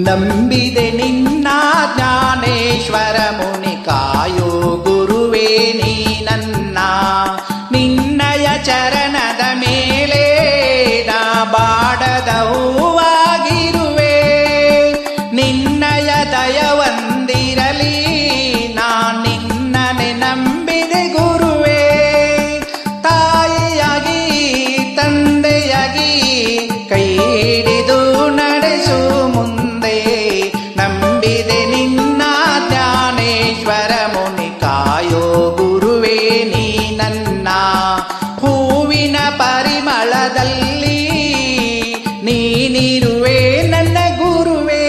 ನಂಬಿದೆ ನಿನ್ನ ಜ್ಞಾನೇಶ್ವರ ಮುನಿ ಕಾಯೋ ಗುರುವೇ ನೀ ನನ್ನ. ನಿನ್ನಯ ಚರಣದ ಮೇಲೆ ನಾ ಬಾಡದ ಹೂವಾಗಿರುವೆ. ನಿನ್ನಯ ದಯವೊಂದಿರಲಿ ನಾ ನಿನ್ನನೆ ನಂಬಿದೆ ಗುರುವೇ. ತಾಯಿಯಾಗಿ ತಂದೆಯಾಗಿ ಕೈ ಹಿಡಿದು ನಡೆಸು ಮುಂದೆ. ನಂಬಿದೆ ನಿನ್ನ ಜ್ಞಾನೇಶ್ವರ ಮುನಿ ಕಾಯೋ ಗುರುವೇ ನೀ ನನ್ನ. ಹೂವಿನ ಪರಿಮಳದಲ್ಲಿ ನೀನಿರುವೆ ನನ್ನ ಗುರುವೇ.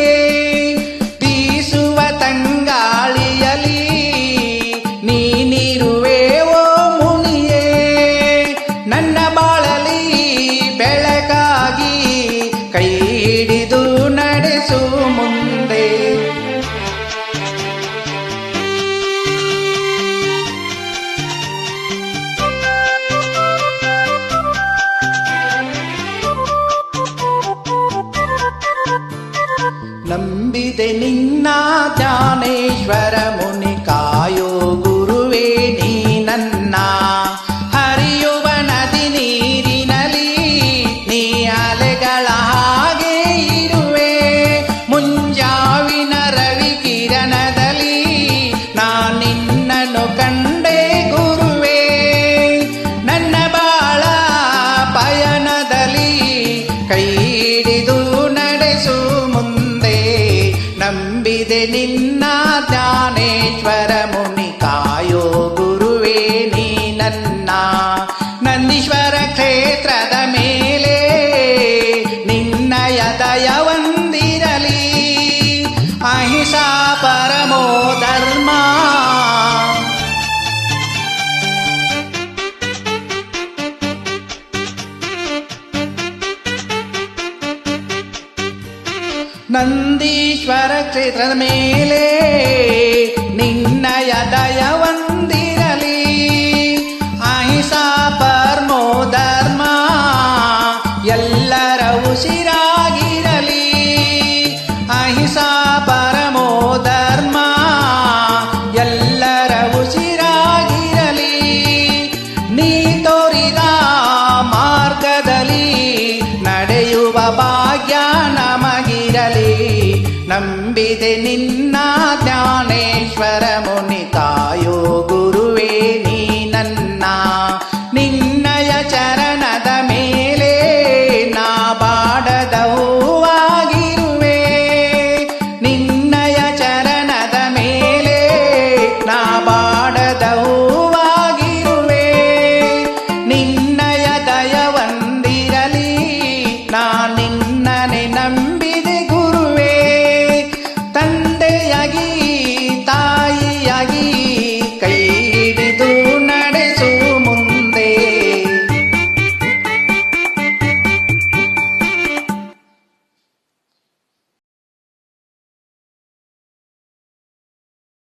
ಬೀಸುವ ತಂಗಾಳಿಯಲಿ ನೀನಿರುವೆ ಓ ಮುನಿಯೇ. ನನ್ನ ಬಾಳಲಿ ಬೆಳಕಾಗಿ ಕೈ ಹಿಡಿದು ನಡೆಸು ಮುಂದೆ. ನಂಬಿದೆ ನಿನ್ನ ಜ್ಞಾನೇಶ್ವರ ಮುನಿ ಕಾಯೋ ಗುರುವೇ ನೀ ನನ್ನ. ಹರಿಯುವ ನದಿ ನೀರಿನಲಿ ನೀ ಅಲೆಗಳ ಹಾಗೆ ಇರುವೆ. ಮುಂಜಾವಿನ ರವಿ ಕಿರಣದಲ್ಲಿ ನಾ ನಿನ್ನನ್ನು ಕಂಡೆ ಗುರುವೇ. ನನ್ನ ಬಾಳ ಪಯಣದಲ್ಲಿ ಕೈ ಹಿಡಿದು ನಡೆಸು ಮುಂದೆ. ನಂಬಿದೆ ನಿನ್ನ ಜ್ಞಾನೇಶ್ವರ ಮುನಿ ಕಾಯೋ ಗುರುವೇ ನೀ ನನ್ನ. ನಂದೀಶ್ವರ ಕ್ಷೇತ್ರದ ಮೇಲೆ ನಿನ್ನಯ ದಯವೊಂದಿರಲಿ. ಅಹಿಂಸಾ ಪರಮೋ ಧರ್ಮ. ನಂದೀಶ್ವರ ಕ್ಷೇತ್ರದ ಮೇಲೆ ನಿನ್ನಯ ದಯವೊಂದಿರಲಿ. ಅಹಿಂಸಾ ಪರಮೋ ಧರ್ಮ ಎಲ್ಲರ ಉಸಿರಾಗಿರಲಿ. ಅಹಿಂಸಾ ಪರಮೋ ಧರ್ಮ ಎಲ್ಲರ ಉಸಿರಾಗಿರಲಿ. ನೀ ತೋರಿದ ಮಾರ್ಗದಲ್ಲಿ ನಡೆಯುವ ಭಾಗ್ಯ ನಮಗಿರಲಿ. ನಂಬಿದೆ ನಿನ್ನ ಜ್ಞಾನೇಶ್ವರ